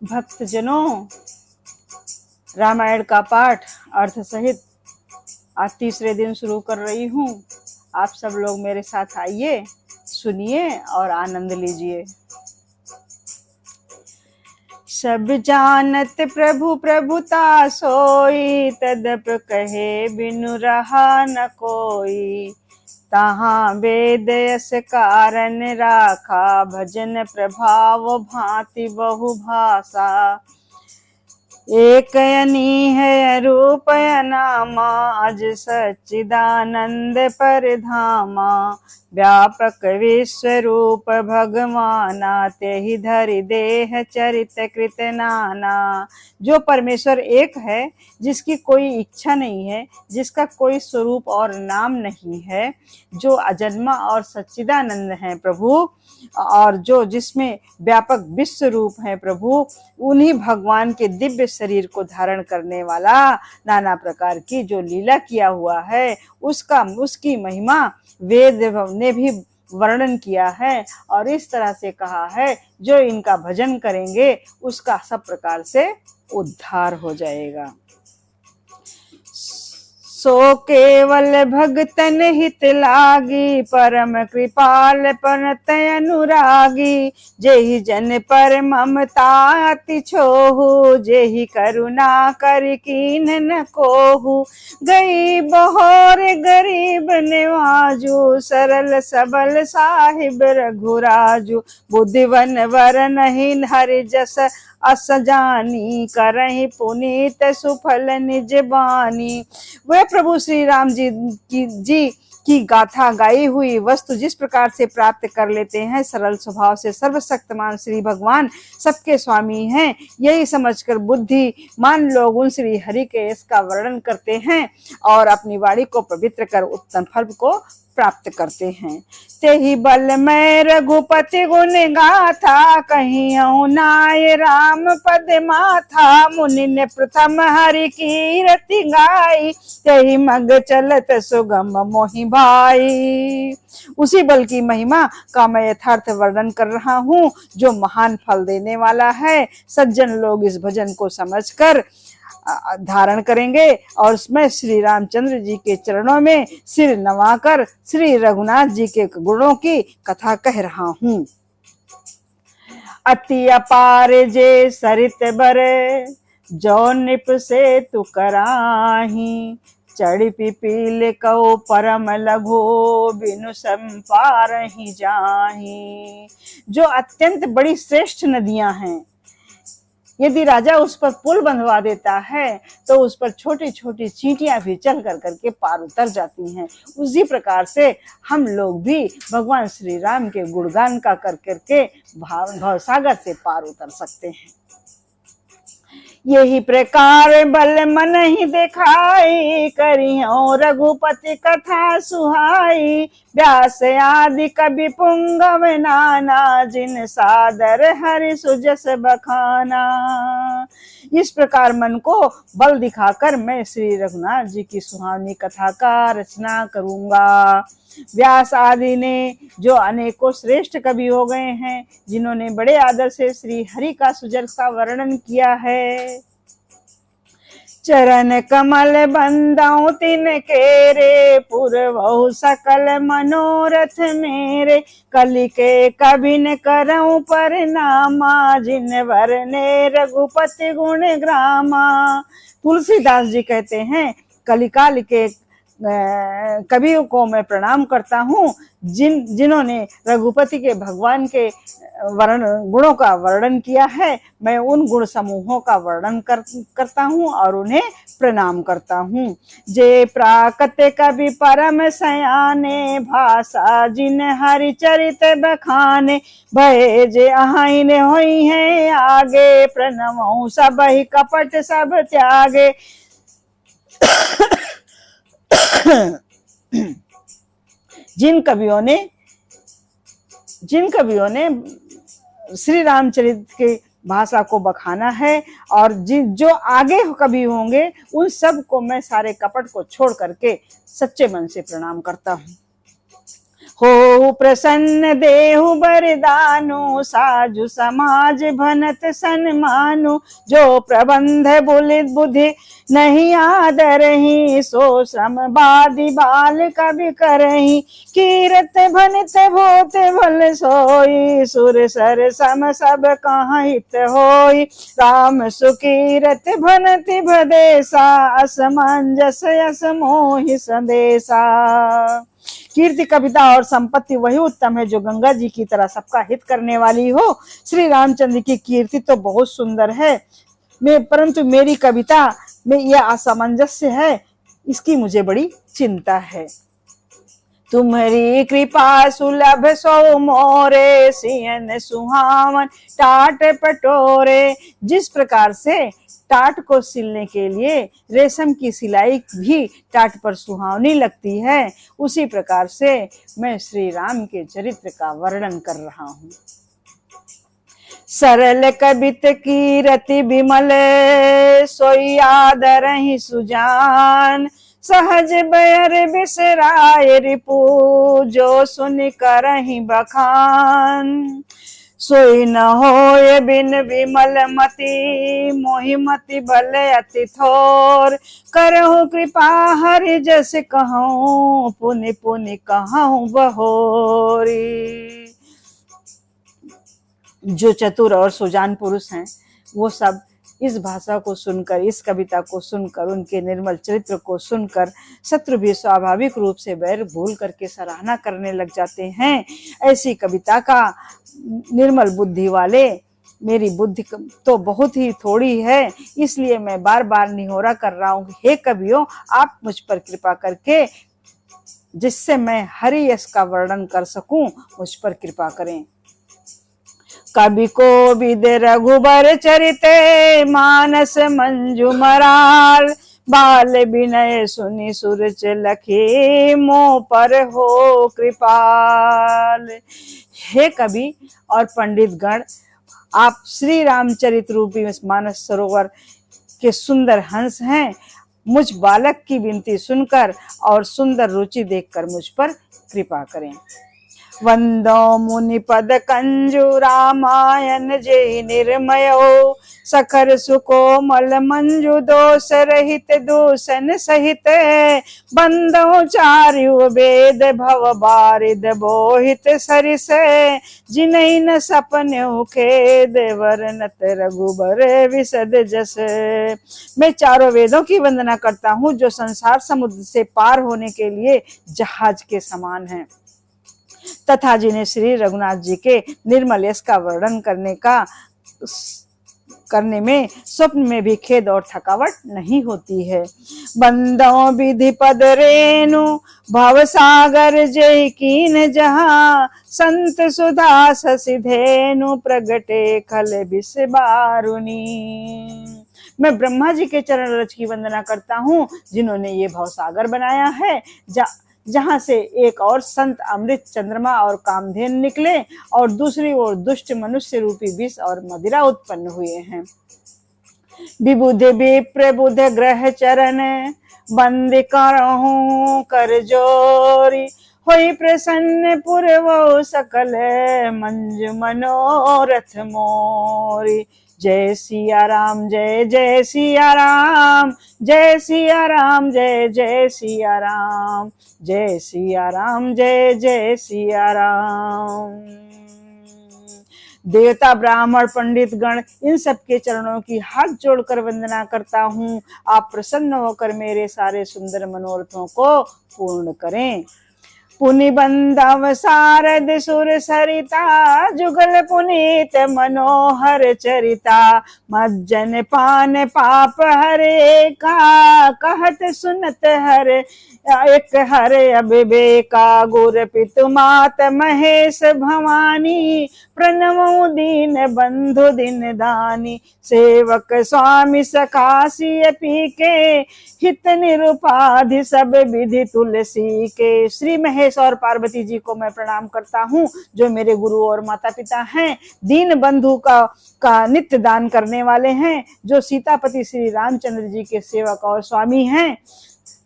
भक्तजनों, रामायण का पाठ अर्थ सहित आज तीसरे दिन शुरू कर रही हूँ। आप सब लोग मेरे साथ आइए, सुनिए और आनंद लीजिए। सब जानत प्रभु प्रभुता सोई, तदप कहे बिनु रहा न कोई। तहाँ वेद यस कारण राखा, भजन प्रभाव भांति बहु भाषा। एक अनीह रूप नामा, अज सच्चिदानंद परधामा। व्यापक विश्व रूप भगवाना, तेहि धरि देह चरित कृत नाना। जो परमेश्वर एक है, जिसकी कोई इच्छा नहीं है, जिसका कोई स्वरूप और नाम नहीं है, जो अजन्मा और सच्चिदानंद है प्रभु, और जो जिसमें व्यापक विश्व रूप है प्रभु, उन्हीं भगवान के दिव्य शरीर को धारण करने वाला, नाना प्रकार की जो लीला किया हुआ है, उसकी महिमा वेद ने भी वर्णन किया है। और इस तरह से कहा है, जो इनका भजन करेंगे उसका सब प्रकार से उद्धार हो जाएगा। सो केवल भगतन हित लागी, परम कृपाल परत अनुरागी। जेहि जन पर ममता अति छोहु, जेहि करुणा कर कीन न कोहु। गई बहोर गरीब निवाजु, सरल सबल साहिब रघुराजु। बुद्धिवन वर नहीं हरि जस, अस जानी करहि पुनीत सुफल निज बानी। वह प्रभु श्री राम जी की गाथा गाई हुई वस्तु जिस प्रकार से प्राप्त कर लेते हैं, सरल स्वभाव से सर्वशक्तिमान श्री भगवान सबके स्वामी हैं, यही समझकर बुद्धिमान लोग उन श्री हरि के इसका वर्णन करते हैं और अपनी वाणी को पवित्र कर उत्तम फल को प्राप्त करते हैं। तेहि बल में रघुपति गुण गाथा, कहियो नाय राम पद माथा। मुनि ने प्रथम हरि कीरति गाई, तेहि मग चलत सुगम मोहि भाई। उसी बल की महिमा का मैं यथार्थ वर्णन कर रहा हूँ, जो महान फल देने वाला है। सज्जन लोग इस भजन को समझकर धारण करेंगे और उसमें श्री रामचंद्र जी के चरणों में सिर नवाकर श्री रघुनाथ जी के गुणों की कथा कह रहा हूँ। अति अपार जे सरित बर, जो निप से तु कराही। चढ़ी पिपील कौ परम लघु, बिनु संपारहि जाही। जो अत्यंत बड़ी श्रेष्ठ नदियां हैं, यदि राजा उस पर पुल बंधवा देता है तो उस पर छोटी छोटी चींटियां भी चल कर करके पार उतर जाती हैं। उसी प्रकार से हम लोग भी भगवान श्री राम के गुणगान का कर करके भवसागर से पार उतर सकते हैं। यही प्रकार बल मन ही दिखाई, करियो रघुपति कथा सुहाई। व्यास आदि कवि पुंगव नाना, जिन सादर हरि सुजस बखाना। इस प्रकार मन को बल दिखाकर मैं श्री रघुनाथ जी की सुहावनी कथा का रचना करूंगा। व्यास आदि ने, जो अनेकों श्रेष्ठ कवि हो गए हैं, जिन्होंने बड़े आदर से श्री हरि का सुजस का वर्णन किया है। चरण कमल बंदाऊं तिन केरे, पुरवहु सकल मनोरथ मेरे। कलि के कभी न करऊं परनामा, जिन वरने रघुपति गुण ग्रामा। तुलसीदास जी कहते हैं, कलिकाल के कवियों को मैं प्रणाम करता हूँ, जिन्होंने रघुपति के भगवान के गुणों का वर्णन किया है। मैं उन गुण समूहों का वर्णन करता हूँ और उन्हें प्रणाम करता हूँ। जे प्राकृत कवि परम सयाने, भाषा जिन हरि चरित बखाने। भय जे आइन होई है आगे, प्रणमऊ सब ही कपट सब त्यागे। जिन कवियों ने श्री रामचरित के भाषा को बखाना है और जो आगे कवि होंगे, उन सब को मैं सारे कपट को छोड़ करके सच्चे मन से प्रणाम करता हूँ। हो प्रसन्न देहु बरदानु, साजु समाज भनत सन्मानु। जो प्रबंध बुलित बुद्धि नहीं आदरही, सो श्रम बादि बाल कवि करही। कीरत भनित भूत भल सोई, सुर सर सम सब कहाँ हित होई। राम सुकीरत भनति भदेसा, असमंजस यस मोहि संदेशा। कीर्ति कविता और संपत्ति वही उत्तम है जो गंगा जी की तरह सबका हित करने वाली हो। श्री रामचंद्र की कीर्ति तो बहुत सुंदर है, परंतु मेरी कविता में यह असामंजस्य है, इसकी मुझे बड़ी चिंता है। तुम्हारी कृपा सुलभ सो मोरे, सियन सुहावन टाट पटोरे। जिस प्रकार से टाट को सिलने के लिए रेशम की सिलाई भी टाट पर सुहावनी लगती है, उसी प्रकार से मैं श्री राम के चरित्र का वर्णन कर रहा हूँ। सरल कबित की रति विमल, सोई आदरहि सुजान। सहज बयर बिसराय रिपु, जो सुन करहि बखान। सोई न होय बिन विमल मति, मोहि मति बल अति थोर। करहु कृपा हरि जस कहूँ, पुनि पुनि कहूँ बहोरी। जो चतुर और सुजान पुरुष हैं वो सब इस भाषा को सुनकर, इस कविता को सुनकर, उनके निर्मल चरित्र को सुनकर शत्रु भी स्वाभाविक रूप से बैर भूल करके सराहना करने लग जाते हैं। ऐसी कविता का निर्मल बुद्धि वाले, मेरी बुद्धि तो बहुत ही थोड़ी है, इसलिए मैं बार बार निहोरा कर रहा हूँ, हे कवियों, आप मुझ पर कृपा करके जिससे मैं हरि यश का वर्णन कर सकूं, मुझ पर कृपा करें। कवि को विद रघुबर चरिते, मानस मंजू मराल। बाल विनय सुनि सुरच लखे, मोह पर हो कृपाल। हे कवि और पंडित गण, आप श्री रामचरित रूपी मानस सरोवर के सुंदर हंस हैं। मुझ बालक की विनती सुनकर और सुंदर रुचि देखकर मुझ पर कृपा करें। वंदो मुनि पद कंजु, रामायण जे निर्मयो। सखर सुकोमल मंजु, दोष रहित दूषण सहित। बंदो चार्यु वेद, भव बारिद बोहित सरिस। जिनहि न सपन्यु खेद, वर्णत रघुबर विशद जस। मैं चारों वेदों की वंदना करता हूँ जो संसार समुद्र से पार होने के लिए जहाज के समान है, तथा जिन्हें श्री रघुनाथ जी के निर्मल यश का वर्णन करने में स्वप्न में भी खेद और थकावट नहीं होती है। बंदो विधि पद रेणु, भव सागर जय कीन जहां। संत सुधा ससिधेनु, प्रगटे खल बिस बारुनी। मैं ब्रह्मा जी के चरण रज की वंदना करता हूँ जिन्होंने ये भवसागर बनाया है, जहां से एक और संत अमृत चंद्रमा और कामधेनु निकले और दूसरी ओर दुष्ट मनुष्य रूपी विष और मदिरा उत्पन्न हुए हैं। विबुध विप्र बुध ग्रह चरण, बंद करहूं कर जोरी। होई प्रसन्न पुरवो सकल, मंजु मनोरथ मोरी। जय सिया राम, जय जय सिया राम। जय सिया राम, जय जय सिया राम। जय सिया राम, जय जय सिया राम। देवता ब्राह्मण पंडित गण, इन सबके चरणों की हाथ जोड़कर वंदना करता हूँ। आप प्रसन्न होकर मेरे सारे सुंदर मनोरथों को पूर्ण करें। पुनि बंधव सारद सुर सरिता, जुगल पुनीत मनोहर चरिता। मज्जन पान पाप हरे का, कहत सुनत हर एक हरे अविवेका। गुर पितु मात महेश भवानी, प्रणमो दीन बंधु दिन दानी। सेवक स्वामी सखासी पी के, हित निरुपाधि सब विधि तुलसी के। श्री महेश और पार्वती जी को मैं प्रणाम करता हूँ जो मेरे गुरु और माता पिता हैं, दीन बंधु का नित्य दान करने वाले हैं, जो सीतापति श्री रामचंद्र जी के सेवक और स्वामी हैं।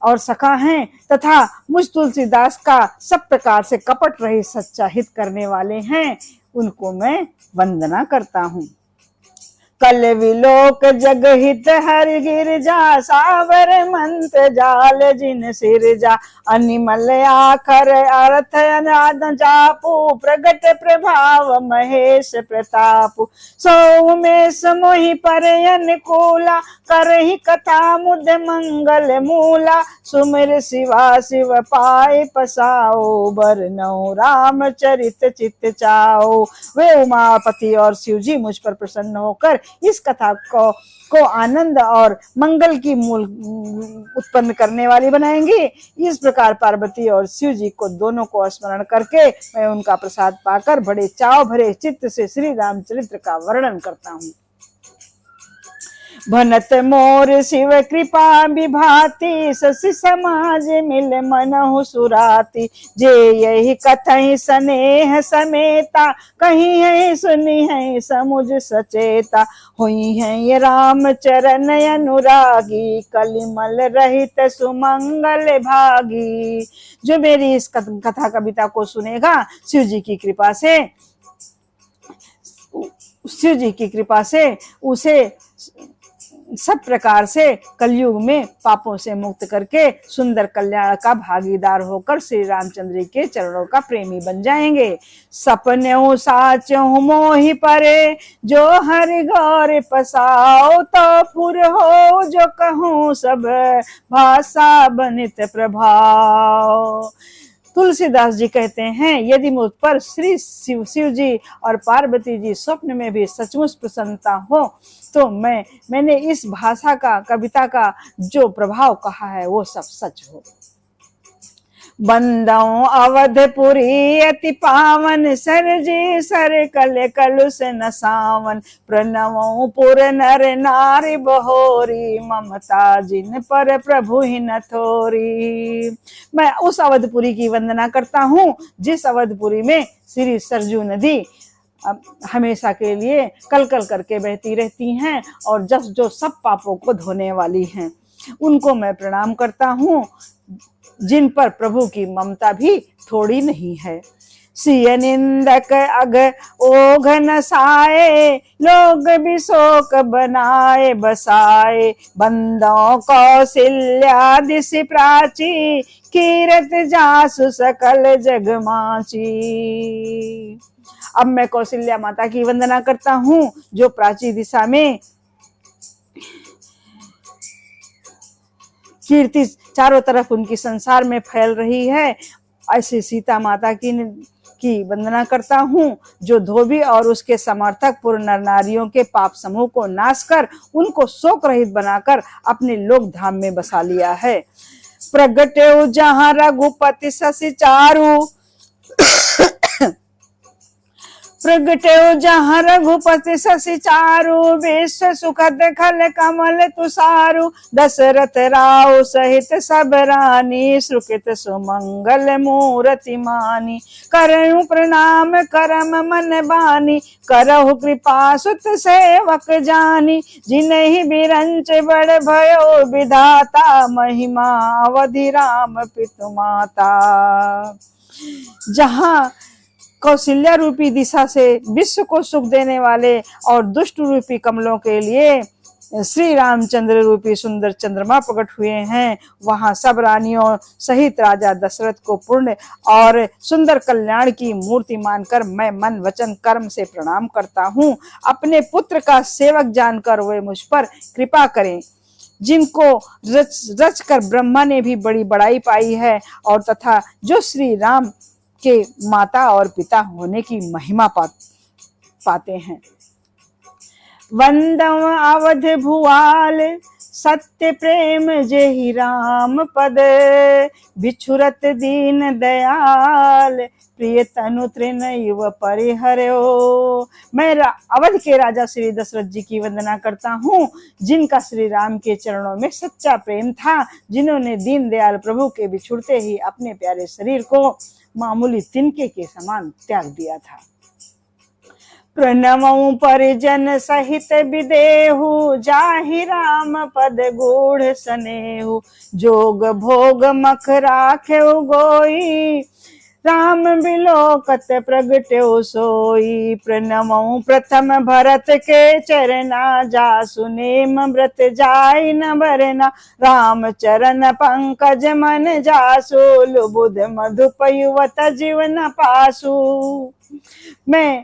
और सखा हैं तथा मुझ तुलसीदास का सब प्रकार से कपट रहित सच्चा हित करने वाले हैं, उनको मैं वंदना करता हूँ। कल विलोक जग हित हरि गिरजा, सावर मंत्र जाल जिन सिरजा, अनिमल आखर अर्थ अनाद जापू, प्रगट प्रभाव महेश प्रतापु, सो में समोहि पर अनुकूला, करहि कथा मुद मंगल मूला, सुमिर शिवा शिव पाए पसाओ, बरनौ राम चरित चित चाओ। वे उमापति और शिव जी मुझ पर प्रसन्न होकर इस कथा को आनंद और मंगल की मूल उत्पन्न करने वाली बनाएंगी। इस प्रकार पार्वती और शिव जी को दोनों को स्मरण करके मैं उनका प्रसाद पाकर बड़े चाव भरे चित्त से श्री रामचरित्र का वर्णन करता हूँ। भनत मोर शिव कृपा विभाति, शशि समाज मिल मनहु सुराती, जे यही कथई स्नेह समेता, कहीं है सुनी है समुझ सचेता, हुई है ये राम चरण अनुरागी, कलिमल रहित सुमंगल भागी। जो मेरी इस कथा कविता को सुनेगा शिव जी की कृपा से उसे सब प्रकार से कलयुग में पापों से मुक्त करके सुंदर कल्याण का भागीदार होकर श्री रामचंद्र के चरणों का प्रेमी बन जाएंगे। सपने साच मोहि परे, जो हरि गौर पसाओ, तो पुर हो जो कहूँ सब भाषा बनित प्रभाव। तुलसीदास जी कहते हैं, यदि मुझ पर श्री शिव जी और पार्वती जी स्वप्न में भी सचमुच प्रसन्नता हो तो मैंने इस भाषा का कविता का जो प्रभाव कहा है वो सब सच हो। बंदौ अवधपुरी अति पावन, सरजी सर कल कलुष न सावन, प्रणवों पुर नर नारी बहोरी, ममता जिन पर प्रभु ही न थोरी। मैं उस अवधपुरी की वंदना करता हूँ जिस अवधपुरी में श्री सरजू नदी हमेशा के लिए कल कल करके बहती रहती हैं और जो सब पापों को धोने वाली हैं। उनको मैं प्रणाम करता हूँ जिन पर प्रभु की ममता भी थोड़ी नहीं है। सिय निंदक अग ओघ नसाए, लोग भी शोक बनाए बसाए, बंदों कौशल्या दिशि प्राची, कीरत जासु सकल जगमाची। अब मैं कौशल्या माता की वंदना करता हूँ जो प्राची दिशा में कीर्ति चारों तरफ उनकी संसार में फैल रही है। ऐसे सीता माता की वंदना करता हूँ जो धोबी और उसके समर्थक पूर्ण नर नारियों के पाप समूह को नाश कर उनको शोक रहित बनाकर अपने लोक धाम में बसा लिया है। प्रगटे जहाँ रघुपति शशि चारु, प्रगटे जहाँ रघुपति शशि चारु, विश्व सुखद खल कमल तुषारु, दशरथ राव सहित सब रानी, सुकृत सुमंगल मूर्ति मानी, करहु प्रणाम करम मन बानी, करहु कृपा सुत सेवक जानी, जिन्हि बिरंच बड़ भयो विधाता, महिमा अवधि राम पितु माता। जहाँ कौशल्या रूपी दिशा से विश्व को सुख देने वाले और दुष्ट रूपी कमलों के लिए श्री रामचंद्र रूपी सुंदर चंद्रमा प्रकट हुए हैं, वहां सब रानियों सहित राजा दशरथ को पूर्ण और सुंदर कल्याण की मूर्ति मानकर मैं मन वचन कर्म से प्रणाम करता हूँ। अपने पुत्र का सेवक जानकर वे मुझ पर कृपा करें, जिनको रच कर ब्रह्मा ने भी बड़ी बड़ाई पाई है और तथा जो श्री राम के माता और पिता होने की महिमा पाते हैं। वंदम अवध भुआल, सत्य प्रेम जेहि राम पद, बिछुरत दीन दयाल, प्रिय तनु तृणयुव परिहर्यो। मैं अवध के राजा श्री दशरथ जी की वंदना करता हूँ जिनका श्री राम के चरणों में सच्चा प्रेम था, जिन्होंने दीन दयाल प्रभु के बिछुड़ते ही अपने प्यारे शरीर को मामूली तिनके के समान त्याग दिया था। प्रणमऊ परिजन सहित विदेहु, जाहि राम पद गूढ़ स्नेहु। जोग भोग मख राखेउ गोई, राम बिलोकत प्रगट्यो सोई। प्रणमऊ प्रथम भरत के चरना, जासु नेम व्रत जाय न बरना। राम चरण पंकज मन जासु, लुबुध मधुप युवत जीवन पासु। मैं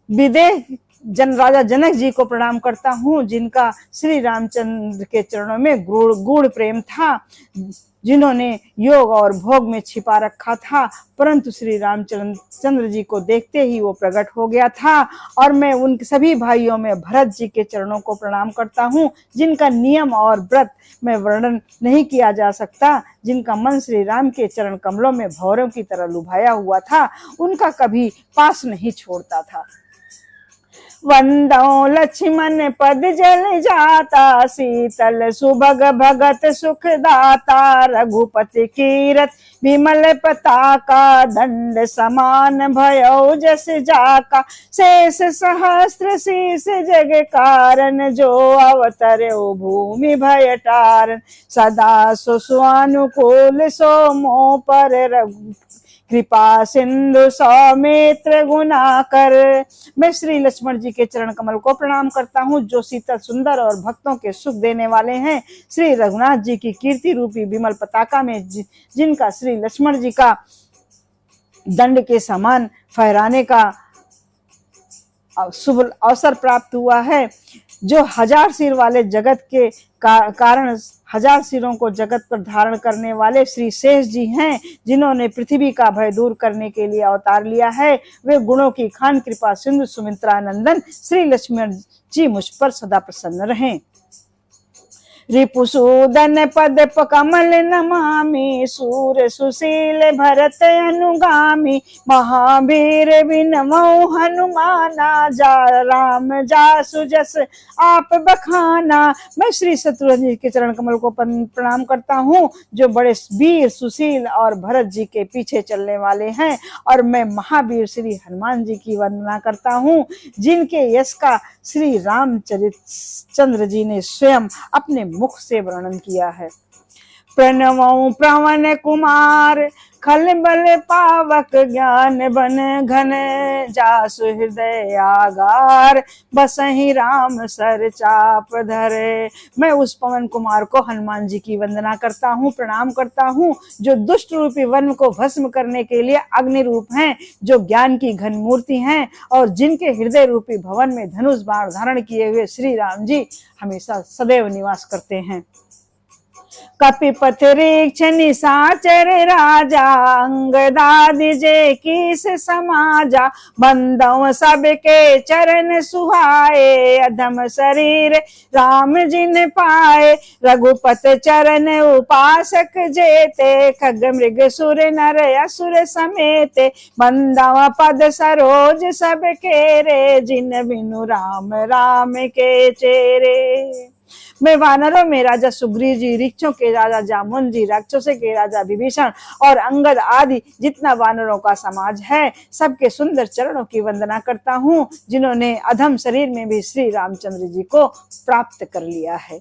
विदेह राजा जनक जी को प्रणाम करता हूँ, जिनका श्री रामचंद्र के चरणों में गूढ़ प्रेम था, जिन्होंने योग और भोग में छिपा रखा था, परंतु श्री रामचंद्र जी को देखते ही वो प्रकट हो गया था। और मैं उन सभी भाइयों में भरत जी के चरणों को प्रणाम करता हूँ, जिनका नियम और व्रत में वर्णन नहीं किया जा सकता, जिनका मन श्री राम के चरण कमलों में भौरों की तरह लुभाया हुआ था, उनका कभी पास नहीं छोड़ता था। वंदो लक्ष्मण पद जल जाता, शीतल सुभग भगत सुख दाता। रघुपति कीरत विमल पताका, दंड समान भयो जस जाका। शेष सहस्त्र शीस जग कारण, जो अवतर्यो भूमि भय टारन। सदा सुस्वानुकूल सो मोह पर, कृपा सिंधु सौमित्र गुणाकर। मैं श्री लक्ष्मण जी के चरण कमल को प्रणाम करता हूँ, जो शीतल सुंदर और भक्तों के सुख देने वाले हैं। श्री रघुनाथ जी की कीर्ति रूपी विमल पताका में जिनका श्री लक्ष्मण जी का दंड के समान फहराने का शुभ अवसर प्राप्त हुआ है, जो हजार सिर वाले जगत के कारण हजार सिरों को जगत पर धारण करने वाले श्री शेष जी हैं, जिन्होंने पृथ्वी का भय दूर करने के लिए अवतार लिया है। वे गुणों की खान कृपा सिंधु सुमित्रा नंदन श्री लक्ष्मण जी मुझ पर सदा प्रसन्न रहें। रिपुसूदन पद कमल नमामि, सूर सुशील भरत अनुगामी। महावीर विनमौ हनुमाना, जा राम जासु जस आप बखाना। मैं श्री शत्रुघ्न जी के चरण कमल को प्रणाम करता हूँ, जो बड़े वीर सुशील और भरत जी के पीछे चलने वाले हैं। और मैं महावीर श्री हनुमान जी की वंदना करता हूँ, जिनके यश का श्री रामचंद्र जी ने स्वयं अपने मुख से वर्णन किया है। प्रणमौ प्रवन कुमार, खल बल पावक ज्ञान बन घन। जासु हृदय आगार, बसहि राम सर चाप धरे। मैं उस पवन कुमार को हनुमान जी की वंदना करता हूँ, प्रणाम करता हूँ, जो दुष्ट रूपी वन को भस्म करने के लिए अग्नि रूप हैं, जो ज्ञान की घन मूर्ति हैं, और जिनके हृदय रूपी भवन में धनुष बाण धारण किए हुए श्री राम जी हमेशा सदैव निवास करते हैं। कपिपथ रीक्ष निशाचर राजा, अंगदादि जे कीस समाजा। बंदौ सबके चरण सुहाए, अधम शरीर राम जिन पाए। रघुपत चरण उपासक जेते, खग मृग सुर नर असुर समेते। बंदौ पद सरोज सबके रे, जिन बिनु राम राम के चेरे। मैं वानरों में राजा सुग्रीव जी, वृक्षों के राजा जामुन जी, राक्षसों के राजा विभीषण और अंगद आदि जितना वानरों का समाज है, सबके सुंदर चरणों की वंदना करता हूँ, जिन्होंने अधम शरीर में भी श्री रामचंद्र जी को प्राप्त कर लिया है।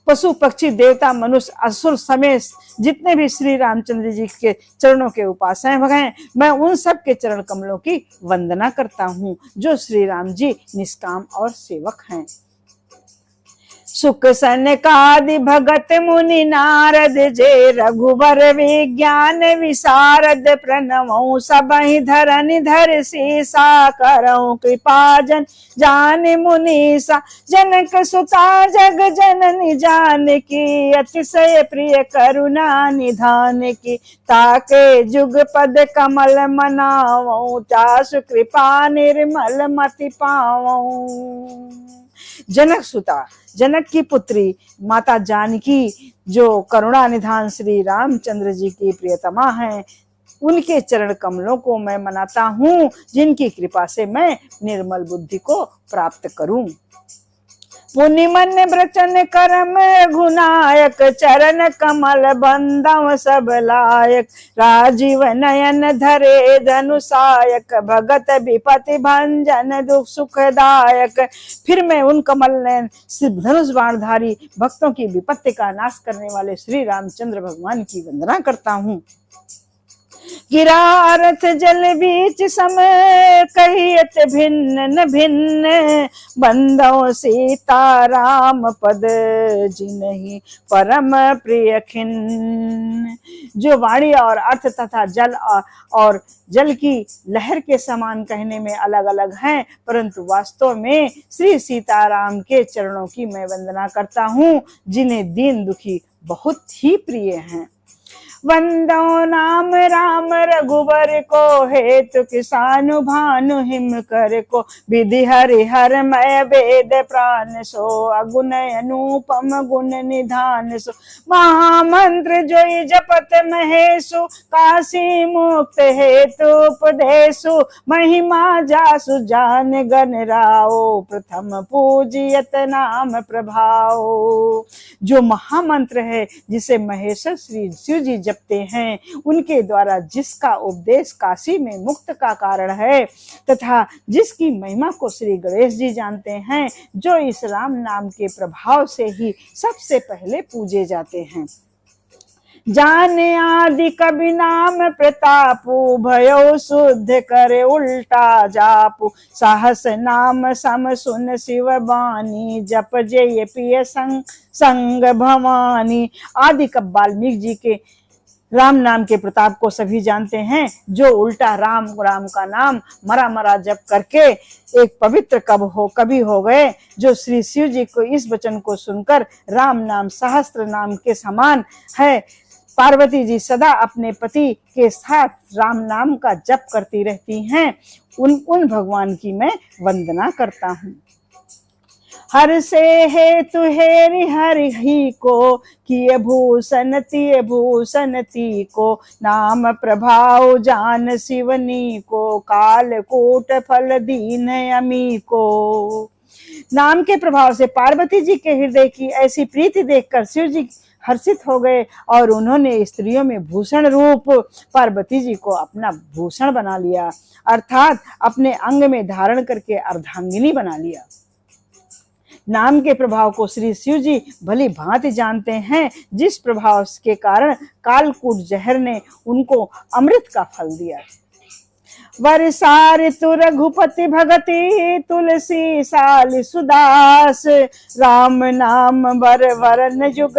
पशु पक्षी देवता मनुष्य असुर समेत जितने भी श्री रामचंद्र जी के चरणों के उपासक हैं, मैं उन सब के चरण कमलों की वंदना करता हूँ, जो श्री राम जी निष्काम और सेवक हैं। सुख सनकादि भगत मुनि नारद, जे रघुबर विज्ञान विशारद। प्रणमौ सबहि धरनि धर सीसा, करौ कृपा जन जान मुनीसा। जनक सुता जग जननी जानकी, अतिशय प्रिय करुणा निधान की। ताके जुग पद कमल मनावौ, जासु कृपा निर्मल मति पावौ। जनक सुता, जनक की पुत्री माता जानकी, जो करुणा निधान श्री रामचंद्र जी की प्रियतमा हैं, उनके चरण कमलों को मैं मनाता हूँ, जिनकी कृपा से मैं निर्मल बुद्धि को प्राप्त करूं। पुनि मन वचन करम गुनायक, चरण कमल बंदव सब लायक। राजीव नयन धरे धनुषायक, भगत विपति भंजन दुख सुखदायक। फिर मैं उन कमल नयन धनुष बाणधारी भक्तों की विपत्ति का नाश करने वाले श्री रामचंद्र भगवान की वंदना करता हूँ। गिरा रथ जल बीच सम, कहियत भिन्न न भिन्न, बंदो सीता राम पद जिनहि परम प्रिय खिन्न। जो वाणी और अर्थ तथा जल और जल की लहर के समान कहने में अलग अलग हैं, परंतु वास्तव में श्री सीताराम के चरणों की मैं वंदना करता हूँ, जिन्हें दीन दुखी बहुत ही प्रिय हैं। वंदो नाम राम रघुबर को, हेतु किसानु भानु हिम कर को। विधि हरि हर मय वेद प्राण सो, अगुण अनुपम गुण निधान सो। महामंत्र जोई जपत महेशु, काशी मुक्त हेतु उपदेशु। महिमा जासु जान गण राओ, प्रथम पूजियत नाम प्रभाओ। जो महामंत्र है जिसे महेश्वर श्री शिव जी जपते हैं, उनके द्वारा जिसका उपदेश काशी में मुक्त का कारण है, तथा जिसकी महिमा को श्री गणेश जी जानते हैं, जो इस राम नाम के प्रभाव से ही सबसे पहले पूजे जाते हैं। जाने आदि कवि नाम प्रतापु, भयो शुद्ध करे उल्टा जापु। साहस नाम सम सुन शिव बानी, जप जय पिय संग संग भवानी। आदि कवि वाल्मीकि जी के राम नाम के प्रताप को सभी जानते हैं, जो उल्टा राम राम का नाम मरा मरा जप करके एक पवित्र कवि हो गए। जो श्री शिव जी को इस वचन को सुनकर राम नाम सहस्त्र नाम के समान है। पार्वती जी सदा अपने पति के साथ राम नाम का जप करती रहती हैं। उन भगवान की मैं वंदना करता हूँ। हर से हेतु हेरि हरि ही को, किए भूषण तिय भूषण ती को। नाम प्रभाव जान शिवनी को, काल कूट फल दीन अमी को। नाम के प्रभाव से पार्वती जी के हृदय की ऐसी प्रीति देखकर शिव जी हर्षित हो गए और उन्होंने स्त्रियों में भूषण रूप पार्वती जी को अपना भूषण बना लिया, अर्थात अपने अंग में धारण करके अर्धांगिनी बना लिया। नाम के प्रभाव को श्री शिव जी भली भांति जानते हैं, जिस प्रभाव के कारण कालकूट जहर ने उनको अमृत का फल दिया। वर्षा ऋतु रघुपति भगति, तुलसी साल सुदास। राम नाम बर वरन युग,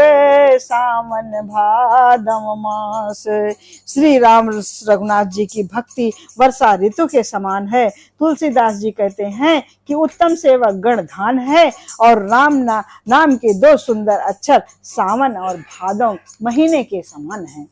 सावन भादम मास। श्री राम रघुनाथ जी की भक्ति वर्षा ऋतु के समान है। तुलसीदास जी कहते हैं कि उत्तम सेवक गण धान है, और नाम के दो सुंदर अक्षर सावन और भादव महीने के समान हैं।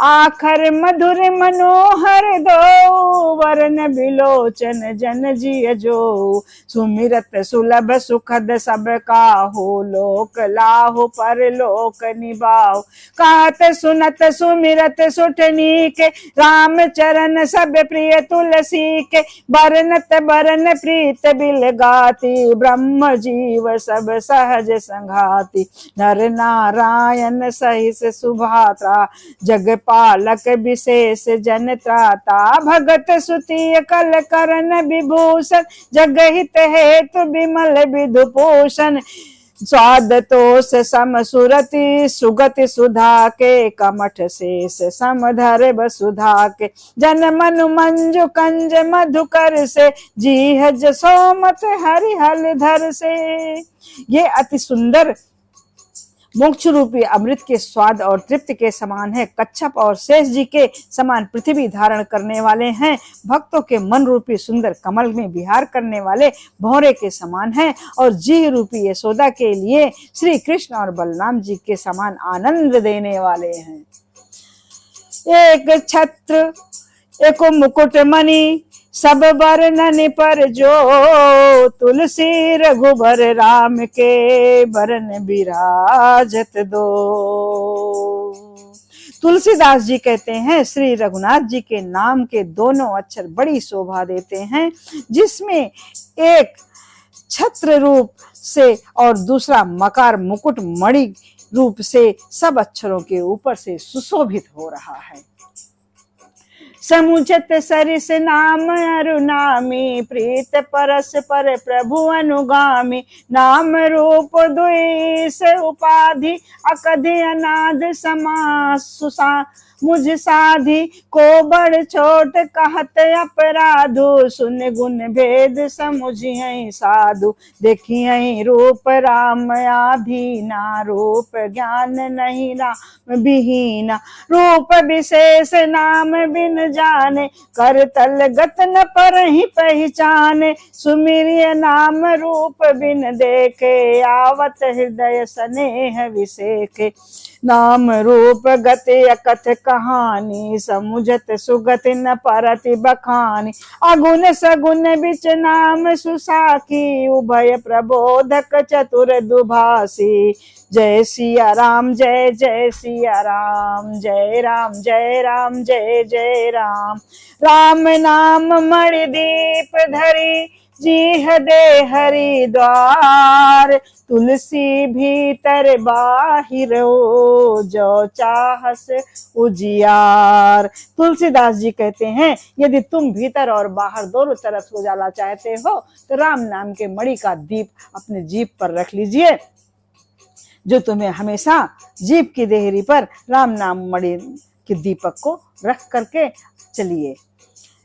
आखर मधुर मनोहर दो, वरन बिलोचन जन जिय जो। सुमिरत सुलभ सुखद सब काहू, लोक लाहु पर लोक निभाओ। कहत सुनत सुमिरत सुठनी के, राम चरण सब प्रिय तुलसी के। बरनत बरन प्रीत बिल गाती, ब्रह्म जीव सब सहज संघाती। नर नारायण सहित सुभात्रा, जग पालक विशेष जन त्राता। भगत सुतिय कल करन विभूषण, जगहित हेतु विमल विधुभूषण। स्वाद तोष सम सुरति, सुगति सुधा के। कमठ शेष समधर वसुधा के। जन मनु मंजु कंज मधुकर से, जीह जसोमत हरिहल धर से। ये अति सुंदर मोक्ष रूपी अमृत के स्वाद और तृप्ति के समान है। कच्छप और शेष जी के समान पृथ्वी धारण करने वाले हैं। भक्तों के मन रूपी सुंदर कमल में विहार करने वाले भौरे के समान हैं, और जीह रूपी यशोदा के लिए श्री कृष्ण और बलराम जी के समान आनंद देने वाले हैं। एक छत्र एक मुकुट मणि, सब वर्णन पर जो। तुलसी रघुबर राम के, बरन विराजत दो। तुलसीदास जी कहते हैं, श्री रघुनाथ जी के नाम के दोनों अक्षर बड़ी शोभा देते हैं, जिसमें एक छत्र रूप से और दूसरा मकार मुकुट मणि रूप से सब अक्षरों के ऊपर से सुशोभित हो रहा है। समुचत सरिस नाम अरुनामी, प्रीत परस पर प्रभु अनुगामी। नाम रूप द्विस उपाधि, अकधि अनाद समास सुसा मुझ साधी। को बड़ छोट कहत अपराधु, सुन गुण भेद समुझियहि साधु। देखियहि रूप राम आधीना, रूप ज्ञान नहीं राम बिहीना। रूप विशेष नाम बिन जाने, कर तल गत न परहि पहचाने। सुमिरिय नाम रूप बिन देखे, आवत हृदय स्नेह विसेखे। नाम रूप गति अकथ कहानी, समुझत सुगत न परति बखानी। अगुण सगुण बिच नाम सुसाखी, उभय प्रबोधक चतुर दुभासी। जय सिया राम जय जय सिया राम, जय राम जय राम जय जय राम। राम नाम मणि दीप धरी, जीह दे हरि द्वार। तुलसी भीतर बाहिर हो, जो चाहस उजियार। तुलसीदास जी कहते हैं, यदि तुम भीतर और बाहर दोनों तरफ उजाला चाहते हो तो राम नाम के मणि का दीप अपने जीभ पर रख लीजिए, जो तुम्हें हमेशा जीभ की देहरी पर राम नाम मणि के दीपक को रख करके चलिए।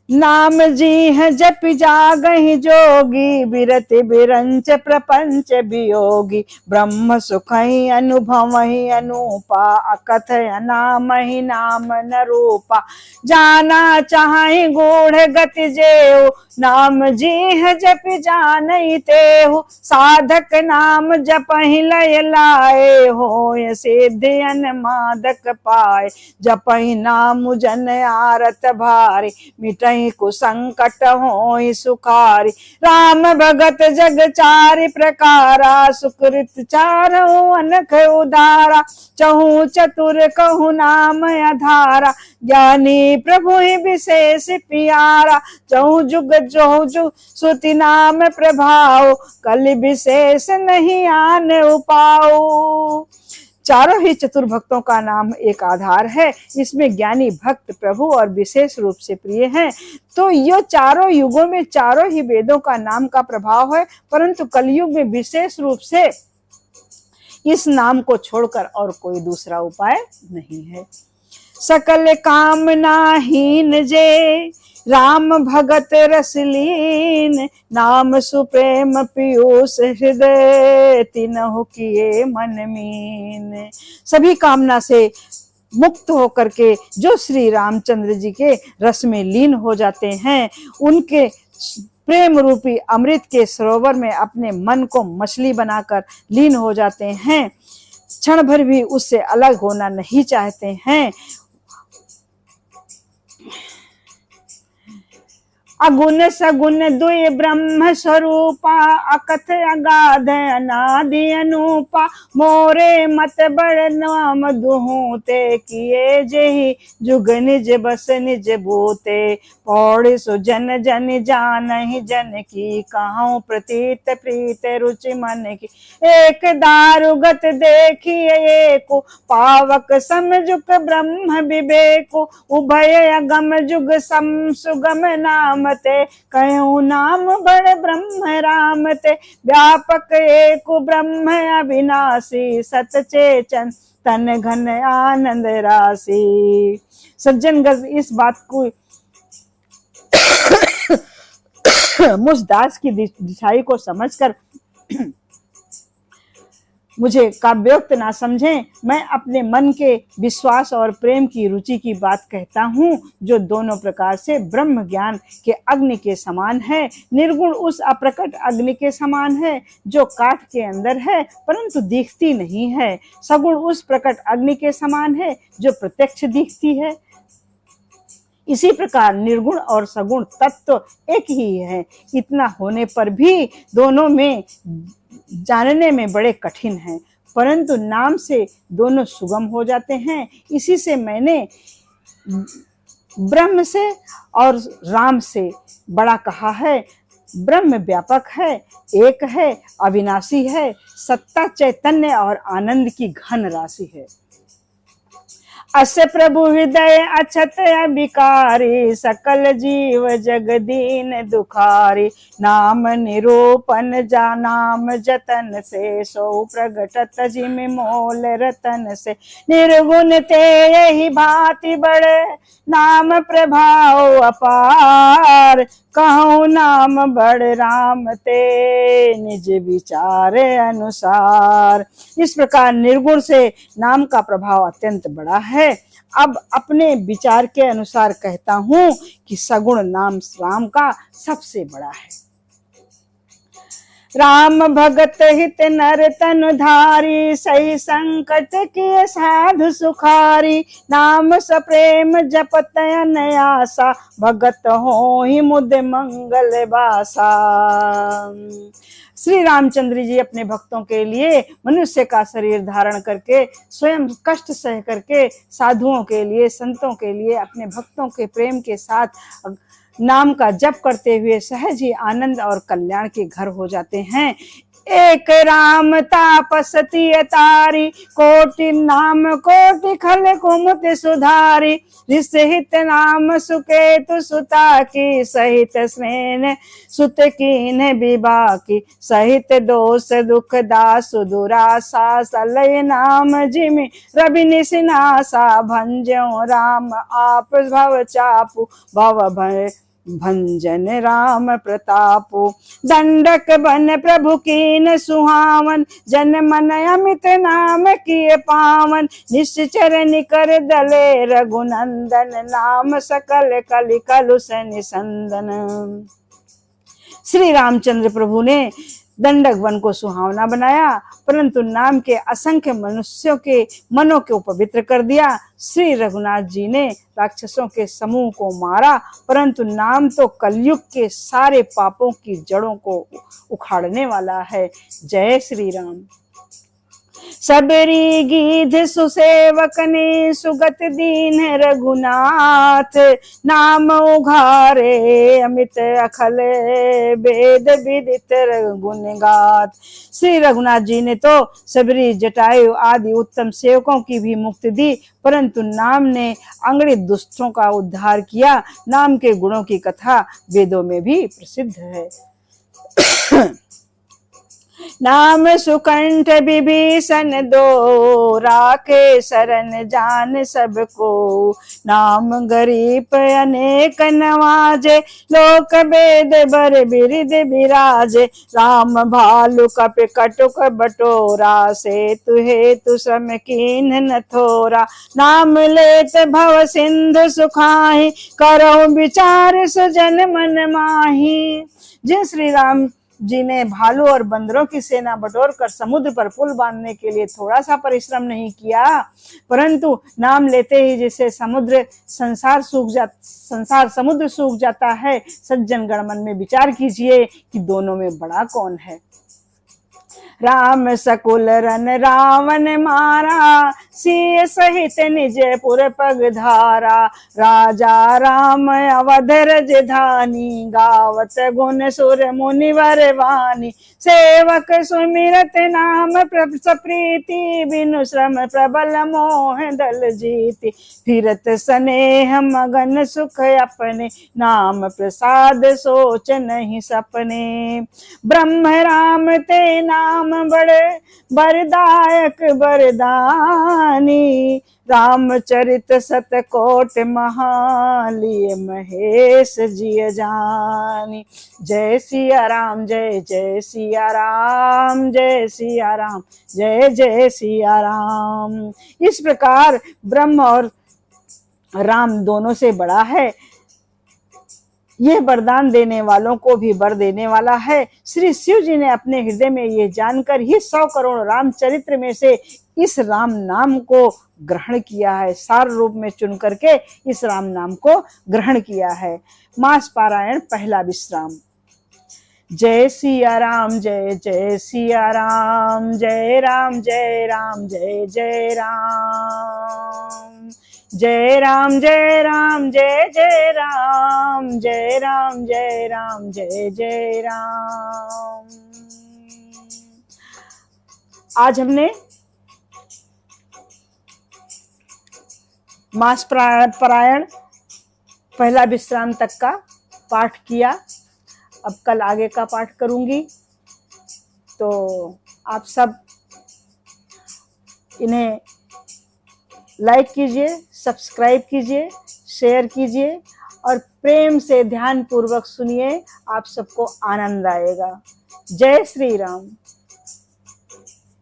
नाम जी है जप जागहि जोगी, बिरत बिरंच प्रपंच वियोगी। ब्रह्म सुखहि अनुभवहि अनूपा, अकथ नामहि नाम न रूपा। जाना चाहि गूढ़ गति जेहु, नाम जी है जप जानहि तेहु। साधक नाम जपहि लय लाए, होय सिद्धि अनमादक पाए। जपहि नाम जन आरत भारी, मिटहि कुसंकट होई सुखारी। राम भगत जग चारि प्रकारा, सुकृत चारहु अनख उदारा। चहु चतुर कहु नाम आधारा, ज्ञानी प्रभु ही विशेष प्यारा। चहु जुग चहु जुग श्रुति नाम प्रभाव, कलि विशेष नहीं आन उपाऊ। चारों ही चतुर भक्तों का नाम एक आधार है। इसमें ज्ञानी भक्त प्रभु और विशेष रूप से प्रिय हैं। तो ये चारों युगों में चारों ही वेदों का नाम का प्रभाव है, परंतु कलयुग में विशेष रूप से इस नाम को छोड़कर और कोई दूसरा उपाय नहीं है। सकल कामनाहीन जे, राम भगत रसलीन। नाम सुप्रेम पीयूष हृदय, तिनहु किए मन मीन। सभी कामना से मुक्त होकर के जो श्री रामचंद्र जी के रस में लीन हो जाते हैं, उनके प्रेम रूपी अमृत के सरोवर में अपने मन को मछली बनाकर लीन हो जाते हैं, क्षण भर भी उससे अलग होना नहीं चाहते हैं। अगुण सगुण दुई ब्रह्म स्वरूपा, अकथ अगाध अनादि अनूपा। मोरे मत बड़ नाम दुहू ते, किए जेहि जुग निज बस निज भूते। पौड़ सो जन जन जानहि जन की, कहूँ प्रतीत प्रीत रुचि मन की। एक दारुगत देखिए एको, पावक समझुक ब्रह्म विवेको। उभय अगम जुग सम सुगम नाम ते, कहूँ नाम बड़ ब्रह्म राम ते। व्यापक एक ब्रह्म अविनाशी, सत चेतन तन घन आनंद राशि। सज्जन गण इस बात को मुझ दास की दिशाई को समझकर मुझे काव्योक्त ना समझें। मैं अपने मन के विश्वास और प्रेम की रुचि की बात कहता हूँ, जो दोनों प्रकार से ब्रह्म ज्ञान के अग्नि के समान है। निर्गुण उस अप्रकट अग्नि के समान है जो काठ के अंदर है परंतु दिखती नहीं है। सगुण उस प्रकट अग्नि के समान है जो प्रत्यक्ष दिखती है। इसी प्रकार निर्गुण और सगुण तत्व एक ही है। इतना होने पर भी दोनों में जानने में बड़े कठिन हैं, परंतु नाम से दोनों सुगम हो जाते हैं। इसी से मैंने ब्रह्म से और राम से बड़ा कहा है। ब्रह्म व्यापक है, एक है, अविनाशी है, सत्ता चैतन्य और आनंद की घन राशि है। अस प्रभु हृदय अछत अभिकारी, सकल जीव जगदीन दुखारी। नाम निरूपण जा नाम जतन से, सो प्रगटत जिम मोल रतन से। निर्गुण ते यही भांति बड़े, नाम प्रभाव अपार। कहूँ नाम बड़ राम ते, निज विचार अनुसार। इस प्रकार निर्गुण से नाम का प्रभाव अत्यंत बड़ा है। अब अपने विचार के अनुसार कहता हूं कि सगुण नाम राम का सबसे बड़ा है। राम भगत हित नर तनु धारी, सही संकट किए साधु सुखारी। नाम सप्रेम जपत अनयासा, भगत हो ही मुद मंगल बासा। श्री रामचंद्र जी अपने भक्तों के लिए मनुष्य का शरीर धारण करके, स्वयं कष्ट सह करके, साधुओं के लिए, संतों के लिए, अपने भक्तों के प्रेम के साथ नाम का जप करते हुए सहज ही आनंद और कल्याण के घर हो जाते हैं। एक राम तापसती अतारी, कोटि नाम कोटि खल कुमत सुधारी। रिसहित नाम सुकेतु सुता की, सहित स्नेह सुत कीन विवाह की। सहित दोष दुख दासु दुरासा, सलय नाम जिमि रवि निसिनासा। भंजो राम आप भव चापु, भव भय भंजन राम प्रतापु। दंडक बन प्रभु कीन सुहावन, जन मन अमित नाम किए पावन। निश्चर निकर दले रघुनंदन, नाम सकल कलि कलुष निसंदन। श्री रामचंद्र प्रभु ने दंडक वन को सुहावना बनाया, परंतु नाम के असंख्य मनुष्यों के मनों को पवित्र कर दिया। श्री रघुनाथ जी ने राक्षसों के समूह को मारा, परंतु नाम तो कलयुग के सारे पापों की जड़ों को उखाड़ने वाला है। जय श्री राम। सबरी गीध सुसेवक ने, सुगत दीन रघुनाथ। नाम उघारे अमित अखल, वेद विदित गुण गाथ। श्री रघुनाथ जी ने तो सबरी, जटायु आदि उत्तम सेवकों की भी मुक्ति दी, परंतु नाम ने अंगड़ित दुष्टों का उद्धार किया। नाम के गुणों की कथा वेदों में भी प्रसिद्ध है। नाम सुकंठ विभीषण दो, राखे शरण जान सबको। नाम गरीब अनेक नवाजे, लोक वेद बर बिरिद बिराजे। राम भालु कप कटुक बटोरा, सेतु हेतु सम कीन न थोरा। नाम लेत भव सिंधु सुखाहि, करहु विचार सुजन मन माही। जय श्री राम जी ने भालू और बंदरों की सेना बटोर कर समुद्र पर पुल बांधने के लिए थोड़ा सा परिश्रम नहीं किया, परंतु नाम लेते ही जैसे संसार समुद्र सूख जाता है। सज्जन गण मन में विचार कीजिए कि दोनों में बड़ा कौन है। राम सकुल रन रावण मारा, सीय सहित निज पुर पग धारा। राजा राम अवध राजधानी, गावत गुण सुर मुनिवर वाणी। सेवक सुमिरत नाम सप्रीति, बिनु श्रम प्रबल मोह दल जीति। फिरत स्नेह मगन सुख अपने, नाम प्रसाद सोच नहीं सपने। ब्रह्म राम ते नाम बड़े, बरदायक बरदानी। रामचरित सतकोट महालिय, महेश जिय जानी। जय सिया राम, जय जय सिया राम, जय सिया राम, जय जय सिया राम। इस प्रकार ब्रह्म और राम दोनों से बड़ा है। यह वरदान देने वालों को भी वर देने वाला है। श्री शिव जी ने अपने हृदय में ये जानकर ही 100 करोड़ रामचरित्र में से इस राम नाम को ग्रहण किया है। सार रूप में चुन करके इस राम नाम को ग्रहण किया है। मास पारायण पहला विश्राम। जय सिया राम, जय जय सिया राम, जय राम जय राम, जय जय राम। जय राम जय राम जय जय राम, जय राम जय राम जय जय राम। आज हमने मास पारायण पहला विश्राम तक का पाठ किया। अब कल आगे का पाठ करूंगी। तो आप सब इन्हें लाइक कीजिए, सब्सक्राइब कीजिए, शेयर कीजिए और प्रेम से ध्यान पूर्वक सुनिए। आप सबको आनंद आएगा। जय श्री राम।